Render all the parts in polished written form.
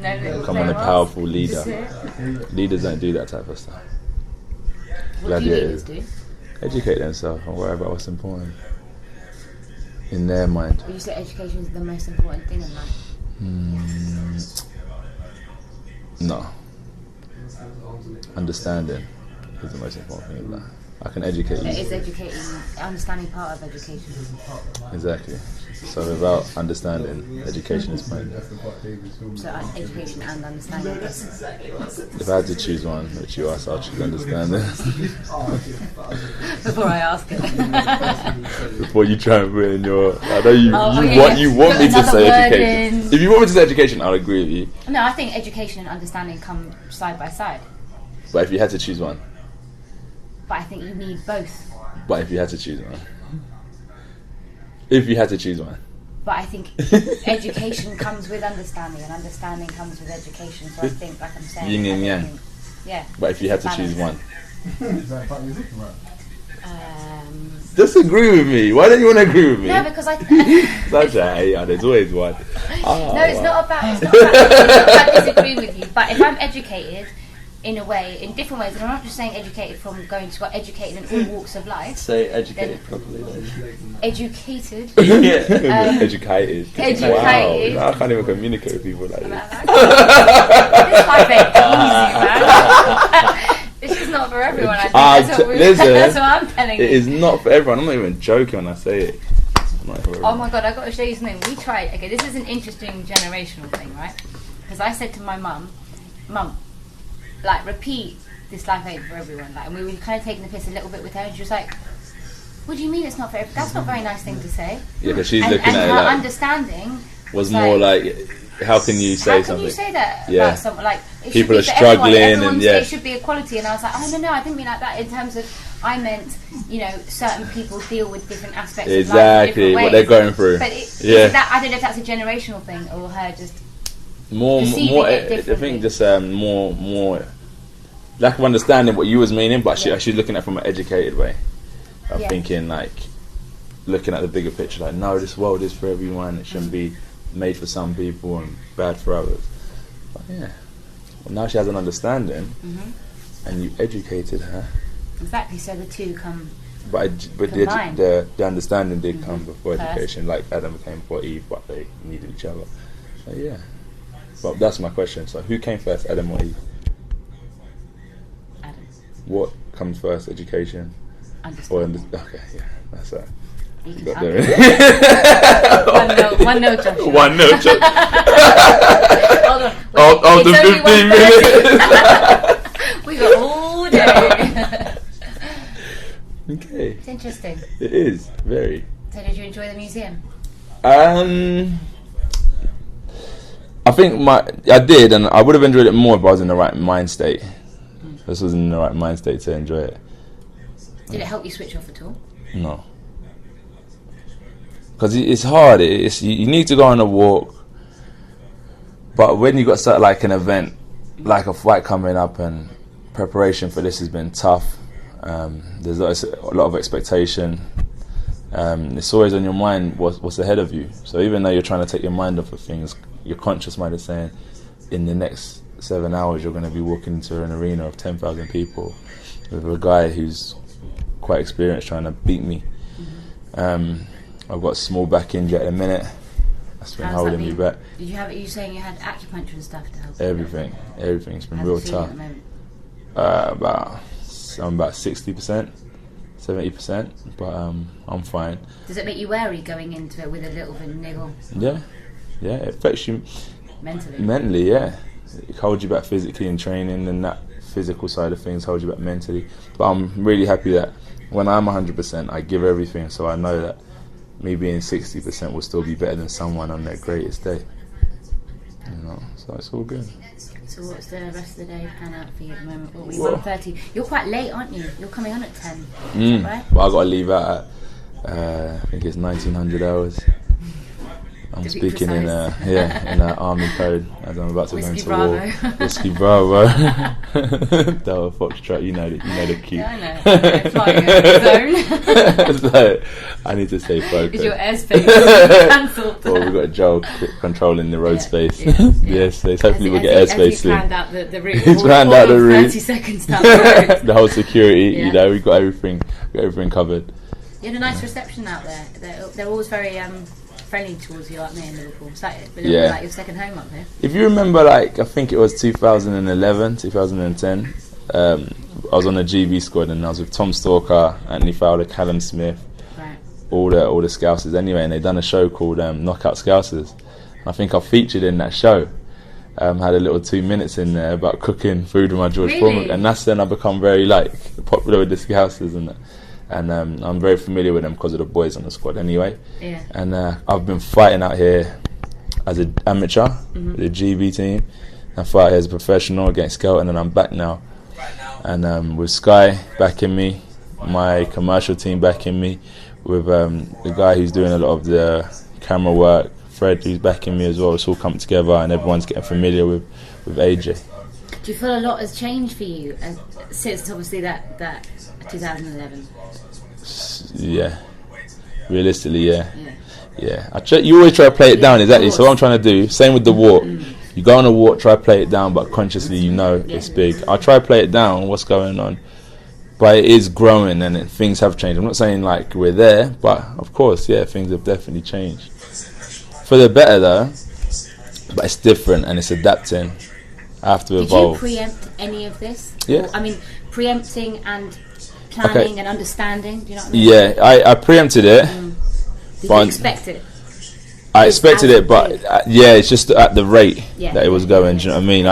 Become a powerful leader. Leaders don't do that type of stuff. What do leaders do? Educate themselves and worry about what's important in their mind. Would you say education is the most important thing in life? No. Understanding is the most important thing in life. I can educate you. Is educating, understanding part of education? Exactly. So without understanding, education is pointless. So education and understanding. If I had to choose one, which you asked, I'll choose understanding. Before I ask it. Before you try and put in your... I know you want me to say education. If you want me to say education, I'll agree with you. No, I think education and understanding come side by side. But if you had to choose one? But I think you need both. But if you had to choose one? If you had to choose one? But I think education comes with understanding, and understanding comes with education. So I think, like I'm saying, yin and yang. Yeah. But if you had to choose one? Just agree with me. Why don't you want to agree with me? No, because there's always one. No, it's not about disagreeing with you. But if I'm educated in a way, in different ways, and I'm not just saying educated from going to school, educated in all walks of life. Say educated properly. Educated. Educated. Educated. Wow, I can't even communicate with people like this. This is not for everyone. I think that's what I'm telling you. It is not for everyone. I'm not even joking when I say it. Oh my god, I've got to show you something. We tried. Okay, this is an interesting generational thing, right? Because I said to my mum, like, repeat this life ain't for everyone. Like, and we were kind of taking the piss a little bit with her, and she was like, what do you mean it's not for everyone? That's not a very nice thing to say. Yeah, because she's looking at it her like... understanding was more like, how can you say something? How can you say that about someone? Like, people are struggling and it should be equality. And I was like, oh no, I didn't mean like that in terms of, I meant, certain people deal with different aspects of life in different ways. What they're going through. But I don't know if that's a generational thing or her just more I think just more lack of understanding what you was meaning, but she's looking at it from an educated way of thinking, like, looking at the bigger picture, like, no, this world is for everyone, it shouldn't be made for some people and bad for others. But now she has an understanding, and you educated her. Exactly, so the two come. But the understanding did come before education, like Adam came before Eve, but they needed each other. So but that's my question. So who came first, Adam or Eve? Adam. What comes first, education? Understanding. Okay, that's that. You got there. 1-0, Joshua. 1-0, Joshua. Hold on. Of the 15 minutes. We got all day. Okay. It's interesting. It is, very. So did you enjoy the museum? I think I did, and I would have enjoyed it more if I was in the right mind state. This was in the right mind state to enjoy it. Did it help you switch off at all? No. Because it's hard. You need to go on a walk, but when you got like an event, like a fight coming up, and preparation for this has been tough. There's a lot of expectation. It's always on your mind what's ahead of you. So even though you're trying to take your mind off of things, your conscious mind is saying, in the next 7 hours you're going to be walking into an arena of 10,000 people with a guy who's quite experienced trying to beat me. I've got a small back injury at the minute. That's been holding me back. Did you have? Are you saying you had acupuncture and stuff to help? Everything's been real tough. I'm about 60%, 70%, but I'm fine. Does it make you wary going into it with a little bit of niggle? Yeah, it affects you mentally. Mentally, yeah. It holds you back physically in training, and that physical side of things holds you back mentally. But I'm really happy that when I'm 100%, I give everything, so I know that me being 60% will still be better than someone on their greatest day. So it's all good. So what's the rest of the day pan out for you at the moment? 1:30. You're quite late, aren't you? You're coming on at 10. Is that right? Well, I got to leave out at I think it's 1900 hours. I'm speaking in in army code as I'm about to go into war. Whiskey Bravo. Delta Foxtrot, you know the cue. Yeah, I know. Flying over the zone. So I need to stay focused. Is your airspace cancelled? Well, we've got Joel controlling the road space. Yes, hopefully we'll get airspace soon. Planned out the route. He's planned out the route. 30 seconds down the road. The whole security, we've got everything covered. You had a nice reception out there. They're always very friendly towards you, like me in Liverpool. It's like your second home up here. If you remember, I think it was 2011, 2010, I was on the GB squad and I was with Tom Stalker, Anthony Fowler, Callum Smith, right. all the Scousers anyway, and they'd done a show called Knockout Scousers. And I think I featured in that show. Had a little 2 minutes in there about cooking food with my George Foreman, and that's then I become very popular with the Scousers and I'm very familiar with them because of the boys on the squad anyway. Yeah. And I've been fighting out here as an amateur with the GB team. I fight here as a professional against Skelton, and I'm back now. And with Sky backing me, my commercial team backing me, with the guy who's doing a lot of the camera work, Fred, who's backing me as well. It's all come together and everyone's getting familiar with AJ. Do you feel a lot has changed for you since obviously that 2011? Yeah, realistically, yeah. You always try to play it down, exactly. So what I'm trying to do, same with the walk. You go on a walk, try to play it down, but consciously it's big. I try to play it down, what's going on, but it is growing and things have changed. I'm not saying we're there, but of course, things have definitely changed for the better though. But it's different and it's adapting. I have to evolve. Did you preempt any of this? Yeah. I mean, preempting and planning and understanding. Do you know what I mean? Yeah, I preempted it. Did you expect it? I expected it, but it's just at the rate that it was going. Do you know what I mean?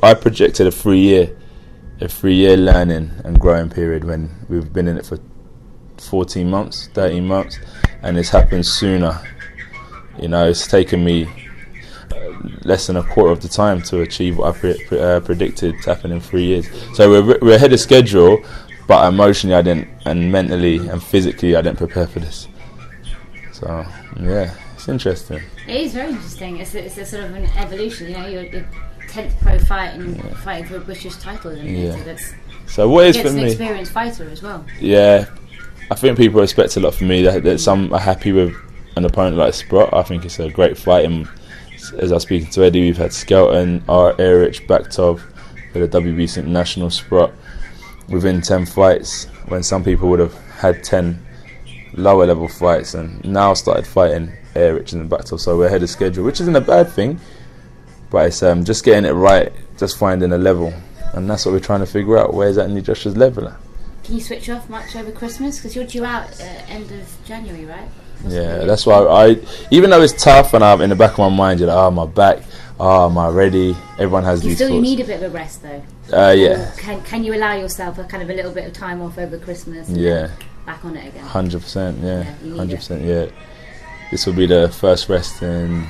I projected a 3-year learning and growing period when we've been in it for 14 months, 13 months, and it's happened sooner. It's taken me less than a quarter of the time to achieve what I predicted to happen in 3 years. So we're ahead of schedule, but emotionally I didn't, and mentally and physically I didn't prepare for this. So it's interesting. It is very interesting. It's a sort of an evolution. You're 10th pro fight and fighting for a British title, isn't it? So what is for me? An experienced fighter as well. Yeah, I think people expect a lot from me. That some are happy with an opponent like Sprott. I think it's a great fight, and as I was speaking to Eddie, we've had Skelton, Erich, Baktov, with the WBC International Sprott within 10 fights, when some people would have had 10 lower level fights and now started fighting Erich and Baktov. So we're ahead of schedule, which isn't a bad thing, but it's just getting it right, just finding a level, and that's what we're trying to figure out. Where's Anthony Joshua's level at? Can you switch off much over Christmas? Because you're due out end of January, right? Yeah, that's why even though it's tough and I'm in the back of my mind, you're like, my back, am I ready? Everyone has these thoughts. You need a bit of a rest though. Yeah. Can you allow yourself a kind of a little bit of time off over Christmas? And back on it again. 100%. Yeah. 100%. Yeah. This will be the first rest in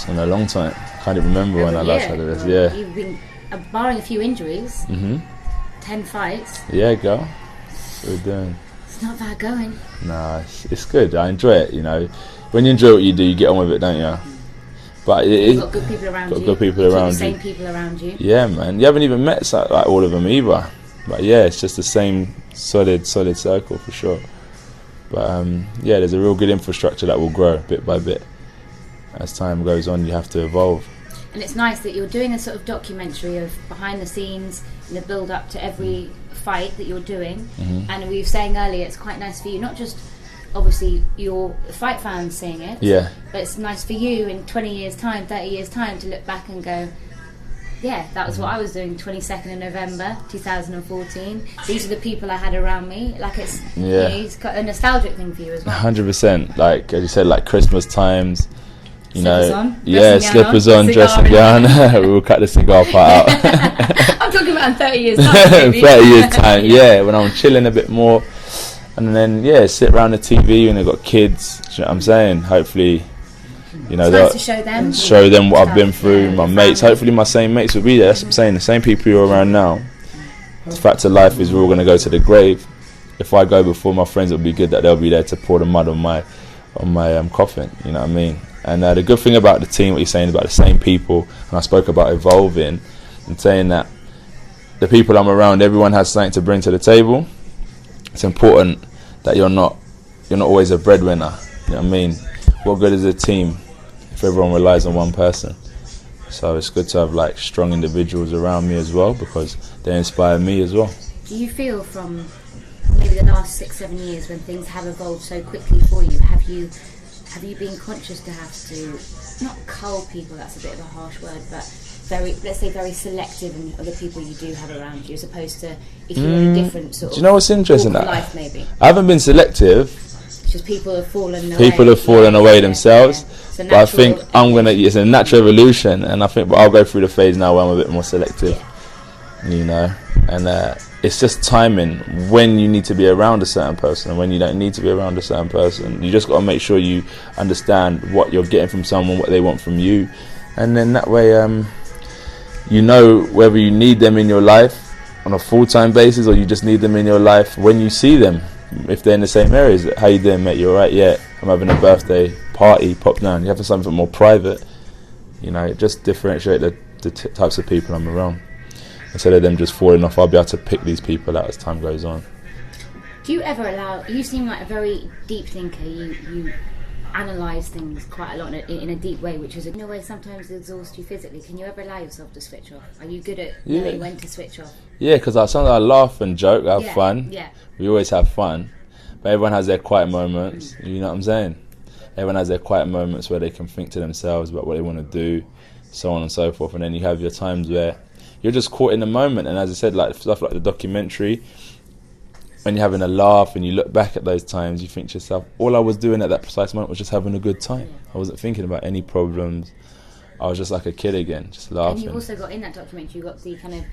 a long time. Can't even remember when I last had a rest. Yeah. You've been barring a few injuries. 10 fights. Yeah, girl. That's what we're doing. It's not bad going. Nah, it's good. I enjoy it. When you enjoy what you do, you get on with it, don't you? But you've got good people around you. Good people around you. Same people around you. Yeah, man. You haven't even met all of them either. But it's just the same solid circle for sure. But there's a real good infrastructure that will grow bit by bit. As time goes on, you have to evolve. And it's nice that you're doing a sort of documentary of behind the scenes and the build up to every fight that you're doing. And we were saying earlier, it's quite nice for you, not just obviously your fight fans seeing it, but it's nice for you in 20 years time, 30 years time to look back and go, that was what I was doing 22nd of November 2014. These are the people I had around me. It's got a nostalgic thing for you as well. 100%. As you said, Christmas times, slippers on, dressing gown. We'll cut the cigar part out. I'm talking about in 30 years time. 30 years time, when I'm chilling a bit more, and then sit around the TV when they've got kids. You know what I'm saying? Hopefully, it's nice to show them what I've been through. My mates, hopefully my same mates will be there. That's what I'm saying. The same people who are around now. The fact of life is we're all going to go to the grave. If I go before my friends, it'll be good that they'll be there to pour the mud on coffin. You know what I mean? And the good thing about the team, what you're saying about the same people, and I spoke about evolving and saying that the people I'm around, everyone has something to bring to the table. It's important that you're not always a breadwinner. You know what I mean? What good is a team if everyone relies on one person? So it's good to have like strong individuals around me as well, because they inspire me as well. Do you feel from maybe the last 6-7 years when things have evolved so quickly for you, have you been conscious to have to not cull people, that's a bit of a harsh word, but very selective in the people you do have around you, as opposed to if you're in a different sort of, do you know what's interesting? Life maybe. I haven't been selective. It's just people have fallen away. People have fallen away themselves. Yeah. But I think it's a natural evolution, and I think I'll go through the phase now where I'm a bit more selective. Yeah. You know, and it's just timing when you need to be around a certain person and when you don't need to be around a certain person. You just got to make sure you understand what you're getting from someone, what they want from you, and then that way you know whether you need them in your life on a full-time basis or you just need them in your life when you see them. If they're in the same areas, how you doing, mate? You alright? Yeah, I'm having a birthday party, pop down. You have something more private, you know, just differentiate the types of people I'm around. Instead of them just falling off, I'll be able to pick these people out as time goes on. Do you ever allow, you seem like a very deep thinker, you analyse things quite a lot in a deep way, which is in a way sometimes exhausts you physically. Can you ever allow yourself to switch off? Are you good at knowing when to switch off? Yeah, because sometimes I laugh and joke, I have fun. Yeah. We always have fun. But everyone has their quiet moments, you know what I'm saying? Everyone has their quiet moments where they can think to themselves about what they want to do, so on and so forth. And then you have your times where you're just caught in the moment. And as I said, like stuff like the documentary, when you're having a laugh and you look back at those times, you think to yourself, all I was doing at that precise moment was just having a good time. I wasn't thinking about any problems. I was just like a kid again, just laughing. And you also got in that documentary, you got the kind of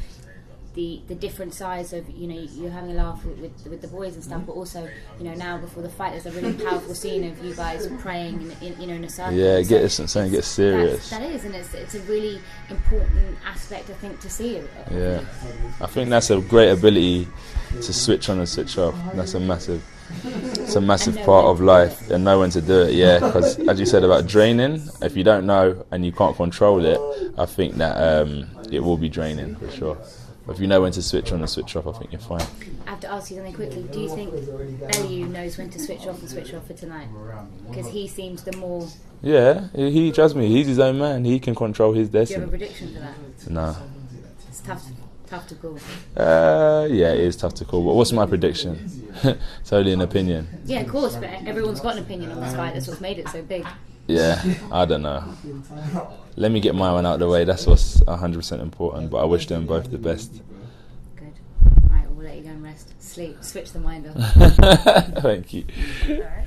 the different sides of, you know, you're having a laugh with the boys and stuff, but also, you know, now before the fight there's a really powerful scene of you guys praying in a circle. Yeah, get serious. That is, and it's a really important aspect, I think, to see. Yeah, I think that's a great ability to switch on and switch off. That's a massive part of life, and know when to do it. Yeah, because as you said about draining, if you don't know and you can't control it, I think that it will be draining for sure. But if you know when to switch on and switch off, I think you're fine. I have to ask you something quickly. Do you think Eliu knows when to switch off and switch off for tonight? Because he seems the more... Yeah, he trust me, he's his own man. He can control his destiny. Do you have a prediction for that? No. It's tough to call. Yeah, it is tough to call. But what's my prediction? It's only an opinion. Yeah, of course, but everyone's got an opinion on this fight. That's what's made it so big. Yeah, I don't know. Let me get my one out of the way. That's what's 100% important. But I wish them both the best. Good. Right, we'll let you go and rest. Sleep. Switch the mind off. Thank you. All right.